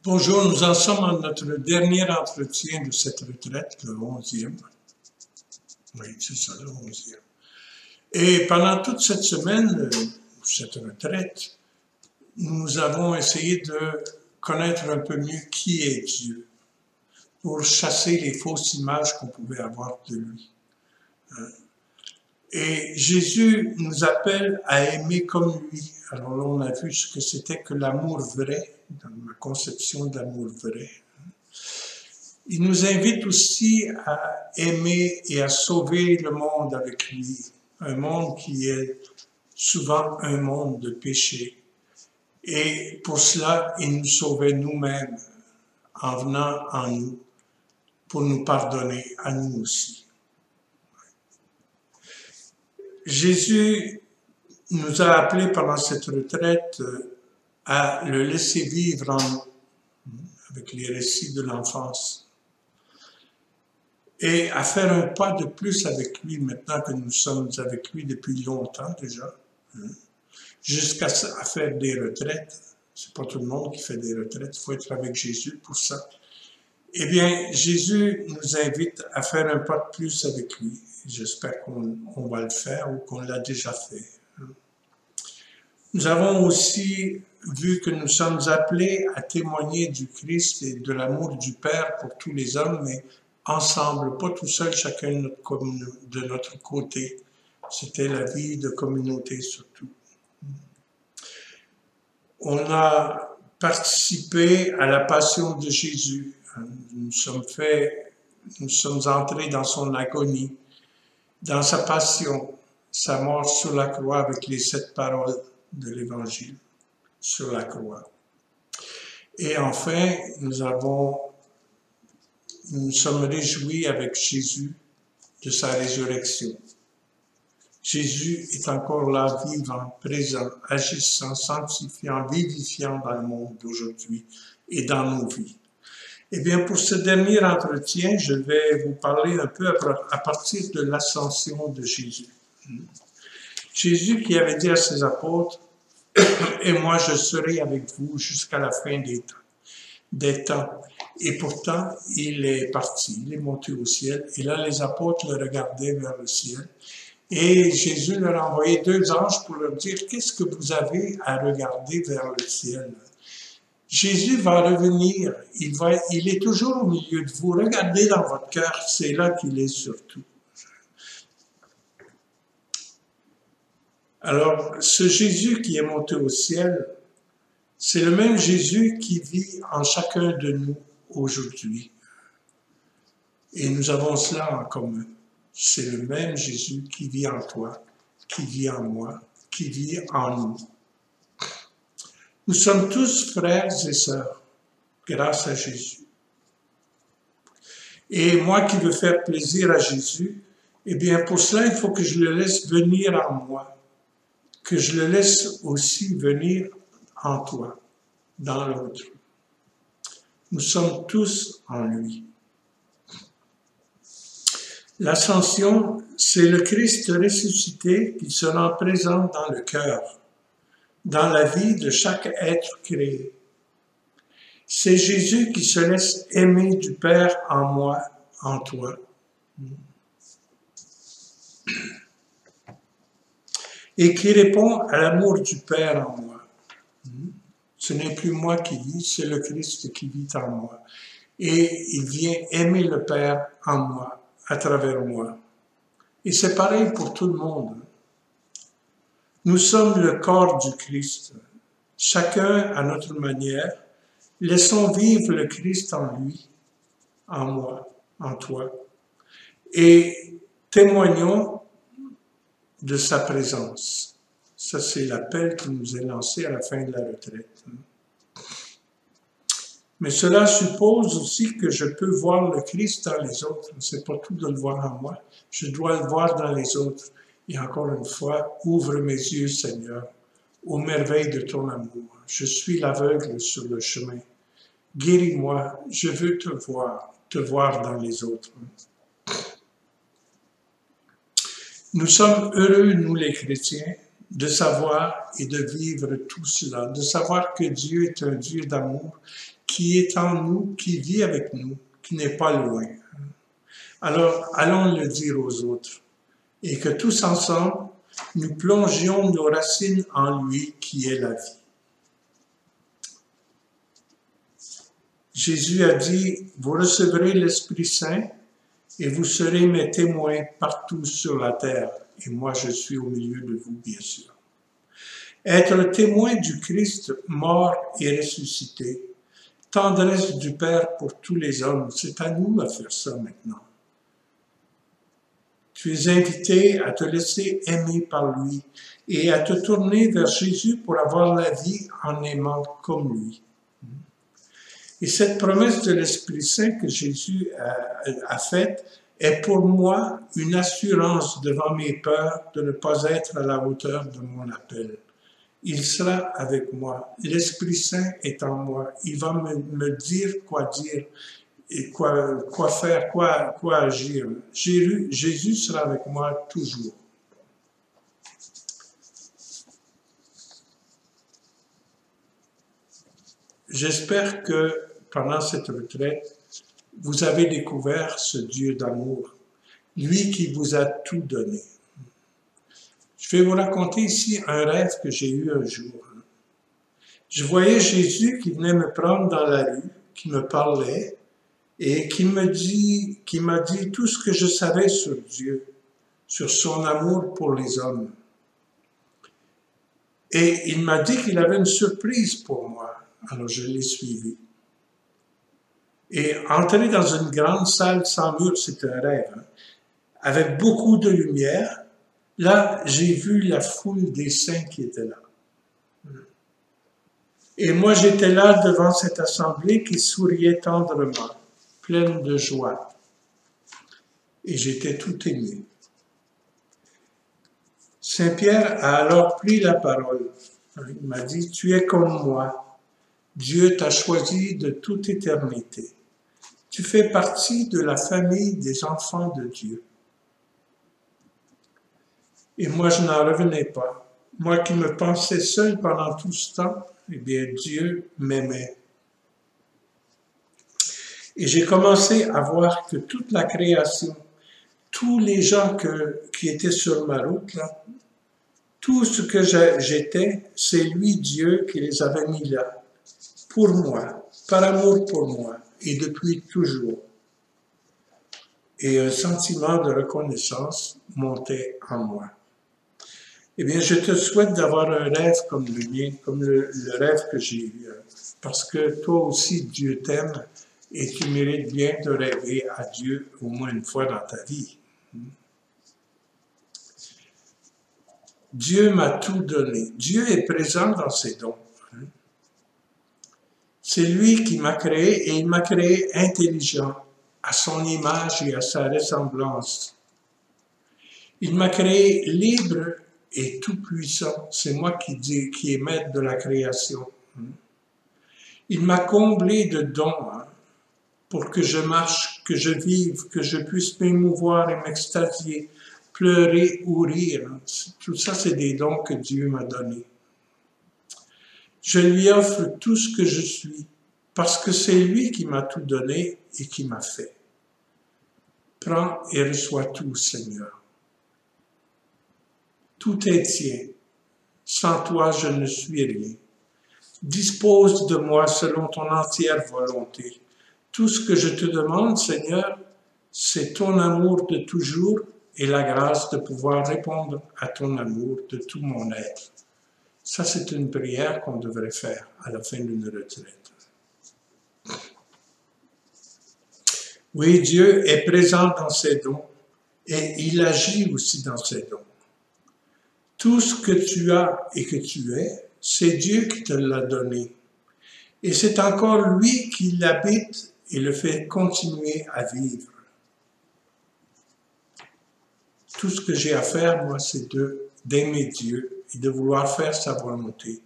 Bonjour, nous en sommes à notre dernier entretien de cette retraite, le 11e. Oui, c'est ça, le 11e. Et pendant toute cette semaine, cette retraite, nous avons essayé de connaître un peu mieux qui est Dieu, pour chasser les fausses images qu'on pouvait avoir de lui. Et Jésus nous appelle à aimer comme lui. Alors là, on a vu ce que c'était que l'amour vrai, dans ma conception d'amour vrai. Il nous invite aussi à aimer et à sauver le monde avec lui. Un monde qui est souvent un monde de péché. Et pour cela, il nous sauvait nous-mêmes en venant en nous pour nous pardonner à nous aussi. Jésus nous a appelés pendant cette retraite à le laisser vivre en nous, avec les récits de l'enfance, et à faire un pas de plus avec lui maintenant que nous sommes avec lui depuis longtemps déjà, jusqu'à faire des retraites. C'est pas tout le monde qui fait des retraites, il faut être avec Jésus pour ça. Eh bien, Jésus nous invite à faire un pas de plus avec lui. J'espère qu'on va le faire ou qu'on l'a déjà fait. Nous avons aussi vu que nous sommes appelés à témoigner du Christ et de l'amour du Père pour tous les hommes, mais ensemble, pas tout seul, chacun de notre côté. C'était la vie de communauté surtout. On a participé à la passion de Jésus. Nous sommes entrés dans son agonie, dans sa passion, sa mort sur la croix avec les 7 paroles de l'Évangile sur la croix. Et enfin, nous sommes réjouis avec Jésus de sa résurrection. Jésus est encore là, vivant, présent, agissant, sanctifiant, vivifiant dans le monde d'aujourd'hui et dans nos vies. Eh bien, pour ce dernier entretien, je vais vous parler un peu à partir de l'ascension de Jésus. Jésus qui avait dit à ses apôtres, « Et moi je serai avec vous jusqu'à la fin des temps. » Et pourtant, il est parti, il est monté au ciel. Et là, les apôtres le regardaient vers le ciel. Et Jésus leur a envoyé 2 anges pour leur dire, « Qu'est-ce que vous avez à regarder vers le ciel? » Jésus va revenir, il est toujours au milieu de vous. Regardez dans votre cœur, c'est là qu'il est surtout. Alors, ce Jésus qui est monté au ciel, c'est le même Jésus qui vit en chacun de nous aujourd'hui. Et nous avons cela en commun. C'est le même Jésus qui vit en toi, qui vit en moi, qui vit en nous. Nous sommes tous frères et sœurs, grâce à Jésus. Et moi qui veux faire plaisir à Jésus, eh bien pour cela, il faut que je le laisse venir en moi, que je le laisse aussi venir en toi, dans l'autre. Nous sommes tous en lui. L'ascension, c'est le Christ ressuscité qui se rend présent dans le cœur, dans la vie de chaque être créé. C'est Jésus qui se laisse aimer du Père en moi, en toi. Et qui répond à l'amour du Père en moi. Ce n'est plus moi qui vis, c'est le Christ qui vit en moi. Et il vient aimer le Père en moi, à travers moi. Et c'est pareil pour tout le monde. Nous sommes le corps du Christ. Chacun à notre manière, laissons vivre le Christ en lui, en moi, en toi. Et témoignons de sa présence. Ça, c'est l'appel qui nous est lancé à la fin de la retraite. Mais cela suppose aussi que je peux voir le Christ dans les autres. C'est pas tout de le voir en moi. Je dois le voir dans les autres. Et encore une fois, ouvre mes yeux, Seigneur, aux merveilles de ton amour. Je suis l'aveugle sur le chemin. Guéris-moi, je veux te voir dans les autres. Nous sommes heureux, nous les chrétiens, de savoir et de vivre tout cela, de savoir que Dieu est un Dieu d'amour qui est en nous, qui vit avec nous, qui n'est pas loin. Alors, allons le dire aux autres, et que tous ensemble, nous plongions nos racines en lui qui est la vie. Jésus a dit, vous recevrez l'Esprit Saint et vous serez mes témoins partout sur la terre. Et moi, je suis au milieu de vous, bien sûr. Être témoin du Christ mort et ressuscité, tendresse du Père pour tous les hommes, c'est à nous à faire ça maintenant. Tu es invité à te laisser aimer par lui et à te tourner vers Jésus pour avoir la vie en aimant comme lui. Et cette promesse de l'Esprit Saint que Jésus a faite est pour moi une assurance devant mes peurs de ne pas être à la hauteur de mon appel. Il sera avec moi. L'Esprit Saint est en moi. Il va me dire et quoi faire, quoi agir. Jésus sera avec moi toujours. J'espère que pendant cette retraite, vous avez découvert ce Dieu d'amour, lui qui vous a tout donné. Je vais vous raconter ici un rêve que j'ai eu un jour. Je voyais Jésus qui venait me prendre dans la rue, qui me parlait et qui m'a dit tout ce que je savais sur Dieu, sur son amour pour les hommes. Et il m'a dit qu'il avait une surprise pour moi. Alors je l'ai suivi. Et entrer dans une grande salle sans mur, c'est un rêve, avec beaucoup de lumière. Là, j'ai vu la foule des saints qui étaient là. Et moi, j'étais là devant cette assemblée qui souriait tendrement, pleine de joie. Et j'étais tout ému. Saint Pierre a alors pris la parole. Il m'a dit, tu es comme moi. Dieu t'a choisi de toute éternité. Tu fais partie de la famille des enfants de Dieu. Et moi, je n'en revenais pas. Moi qui me pensais seul pendant tout ce temps, eh bien, Dieu m'aimait. Et j'ai commencé à voir que toute la création, tous les gens qui étaient sur ma route, là, tout ce que j'étais, c'est lui, Dieu, qui les avait mis là, pour moi, par amour pour moi, et depuis toujours. Et un sentiment de reconnaissance montait en moi. Eh bien, je te souhaite d'avoir un rêve comme le mien, comme le rêve que j'ai eu, parce que toi aussi, Dieu t'aime et tu mérites bien de rêver à Dieu au moins une fois dans ta vie. Dieu m'a tout donné. Dieu est présent dans ses dons. C'est lui qui m'a créé et il m'a créé intelligent, à son image et à sa ressemblance. Il m'a créé libre et tout-puissant. C'est moi qui est maître de la création. Il m'a comblé de dons pour que je marche, que je vive, que je puisse m'émouvoir et m'extasier, pleurer ou rire. Tout ça, c'est des dons que Dieu m'a donnés. Je lui offre tout ce que je suis, parce que c'est lui qui m'a tout donné et qui m'a fait. Prends et reçois tout, Seigneur. Tout est tien. Sans toi, je ne suis rien. Dispose de moi selon ton entière volonté. Tout ce que je te demande, Seigneur, c'est ton amour de toujours et la grâce de pouvoir répondre à ton amour de tout mon être. Ça, c'est une prière qu'on devrait faire à la fin d'une retraite. Oui, Dieu est présent dans ses dons et il agit aussi dans ses dons. Tout ce que tu as et que tu es, c'est Dieu qui te l'a donné. Et c'est encore lui qui l'habite et le fait continuer à vivre. Tout ce que j'ai à faire, moi, c'est d'aimer Dieu et de vouloir faire sa volonté.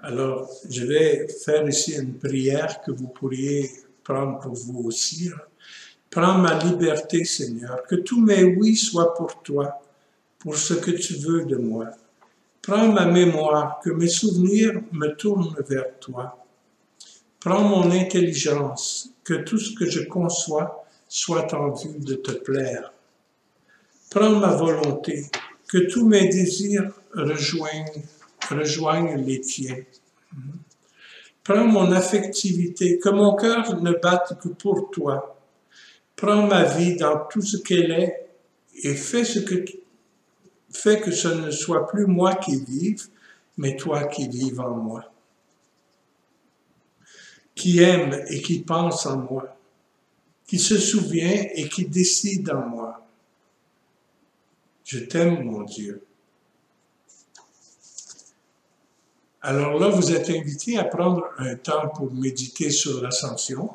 Alors, je vais faire ici une prière que vous pourriez prendre pour vous aussi. Prends ma liberté, Seigneur, que tous mes oui soient pour toi, pour ce que tu veux de moi. Prends ma mémoire, que mes souvenirs me tournent vers toi. Prends mon intelligence, que tout ce que je conçois soit en vue de te plaire. Prends ma volonté, que tous mes désirs rejoignent les tiens. Prends mon affectivité, que mon cœur ne batte que pour toi. Prends ma vie dans tout ce qu'elle est et fais que ce ne soit plus moi qui vive, mais toi qui vives en moi. Qui aime et qui pense en moi, qui se souvient et qui décide en moi. Je t'aime, mon Dieu. Alors là, vous êtes invités à prendre un temps pour méditer sur l'Ascension.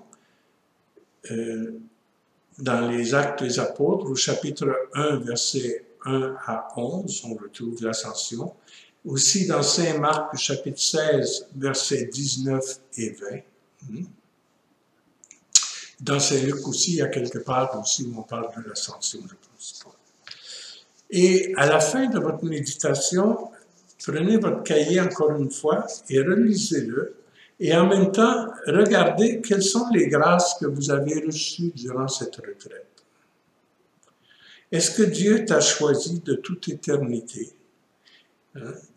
Dans les Actes des Apôtres, au chapitre 1, versets 1 à 11, on retrouve l'Ascension. Aussi dans Saint Marc, chapitre 16, versets 19 et 20. Dans Saint Luc aussi, il y a quelque part aussi où on parle de l'Ascension, je pense. Et à la fin de votre méditation, prenez votre cahier encore une fois et relisez-le. Et en même temps, regardez quelles sont les grâces que vous avez reçues durant cette retraite. Est-ce que Dieu t'a choisi de toute éternité?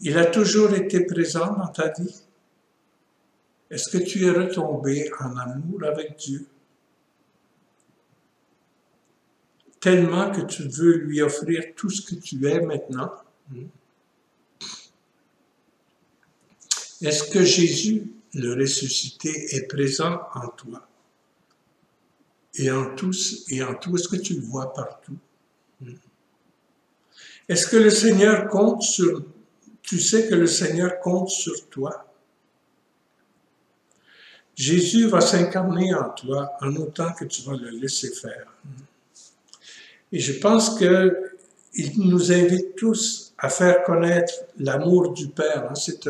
Il a toujours été présent dans ta vie? Est-ce que tu es retombé en amour avec Dieu? Tellement que tu veux lui offrir tout ce que tu es maintenant? Est-ce que Jésus, le ressuscité, est présent en toi? Et en tous, et en tout, est-ce que tu le vois partout? Est-ce que le Seigneur compte sur... Tu sais que le Seigneur compte sur toi? Jésus va s'incarner en toi en autant que tu vas le laisser faire. Et je pense qu'il nous invite tous à faire connaître l'amour du Père. C'est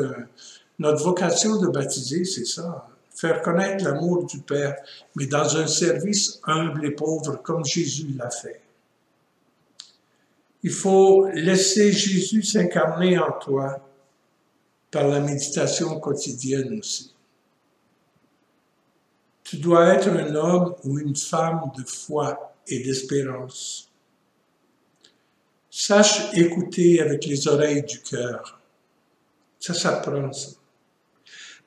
notre vocation de baptiser, c'est ça. Faire connaître l'amour du Père, mais dans un service humble et pauvre comme Jésus l'a fait. Il faut laisser Jésus s'incarner en toi par la méditation quotidienne aussi. Tu dois être un homme ou une femme de foi et d'espérance. Sache écouter avec les oreilles du cœur. Ça s'apprend, ça.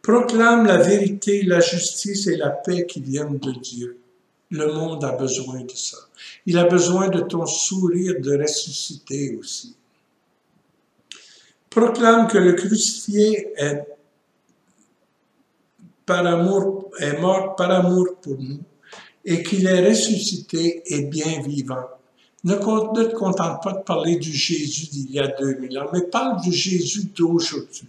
Proclame la vérité, la justice et la paix qui viennent de Dieu. Le monde a besoin de ça. Il a besoin de ton sourire de ressuscité aussi. Proclame que le crucifié est mort par amour pour nous et qu'il est ressuscité et bien vivant. Ne te contente pas de parler du Jésus d'il y a 2000 ans, mais parle du Jésus d'aujourd'hui.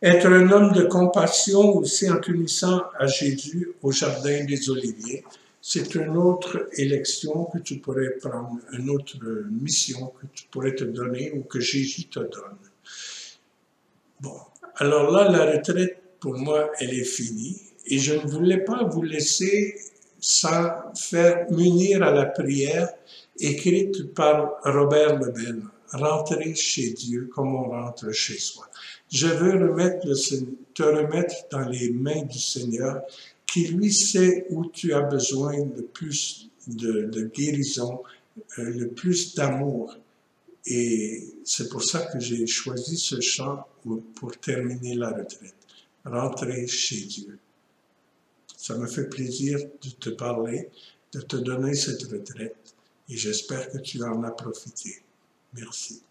Être un homme de compassion aussi en t'unissant à Jésus au Jardin des Oliviers, c'est une autre élection que tu pourrais prendre, une autre mission que tu pourrais te donner ou que Jésus te donne. Bon, alors là, la retraite, pour moi, elle est finie et je ne voulais pas vous laisser sans faire munir à la prière écrite par Robert Lebel. Rentrer chez Dieu comme on rentre chez soi. Je veux te remettre dans les mains du Seigneur qui lui sait où tu as besoin le plus de guérison, le plus d'amour. Et c'est pour ça que j'ai choisi ce chant pour terminer la retraite. Rentrer chez Dieu. Ça me fait plaisir de te parler, de te donner cette retraite et j'espère que tu en as profité. Merci.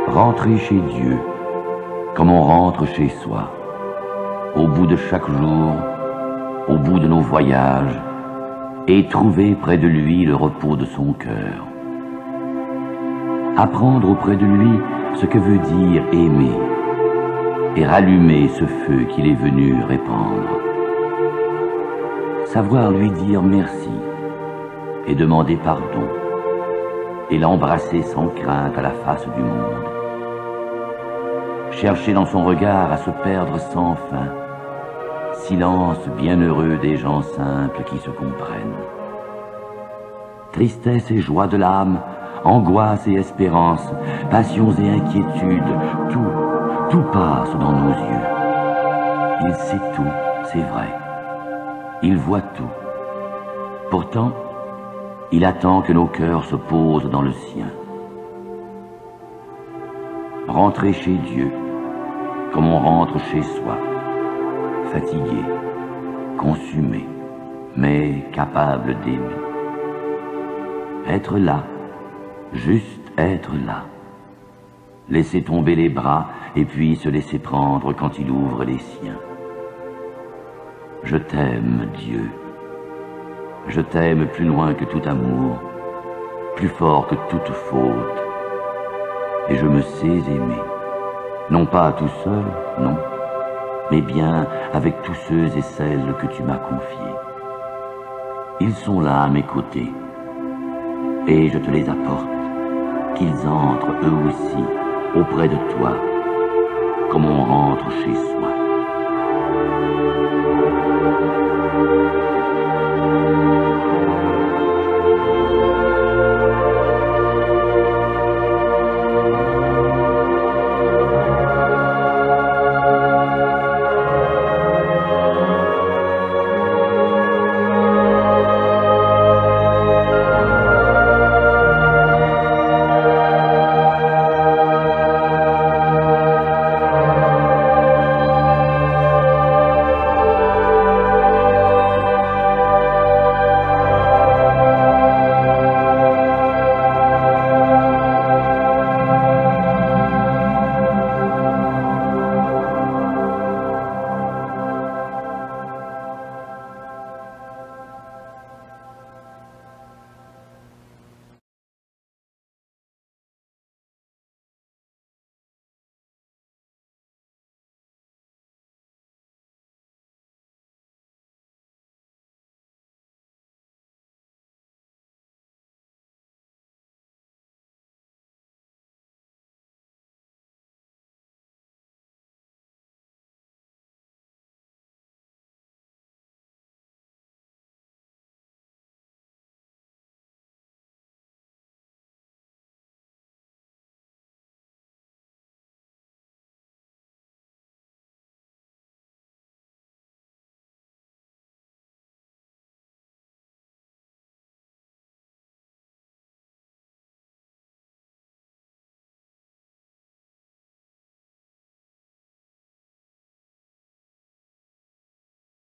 Rentrer chez Dieu, comme on rentre chez soi, au bout de chaque jour, au bout de nos voyages, et trouver près de lui le repos de son cœur. Apprendre auprès de lui ce que veut dire aimer, et rallumer ce feu qu'il est venu répandre. savoir lui dire merci et demander pardon et l'embrasser sans crainte à la face du monde. Chercher dans son regard à se perdre sans fin, silence bienheureux des gens simples qui se comprennent. Tristesse et joie de l'âme, angoisse et espérance, passions et inquiétudes, tout passe dans nos yeux. Il sait tout, c'est vrai. Il voit tout. Pourtant, il attend que nos cœurs se posent dans le sien. Rentrer chez Dieu, comme on rentre chez soi, fatigué, consumé, mais capable d'aimer. Être là, juste être là. Laisser tomber les bras et puis se laisser prendre quand il ouvre les siens. Je t'aime, Dieu. Je t'aime plus loin que tout amour, plus fort que toute faute. Et je me sais aimer. Non pas tout seul, non, mais bien avec tous ceux et celles que tu m'as confiés. Ils sont là à mes côtés, et je te les apporte, qu'ils entrent eux aussi auprès de toi, comme on rentre chez soi.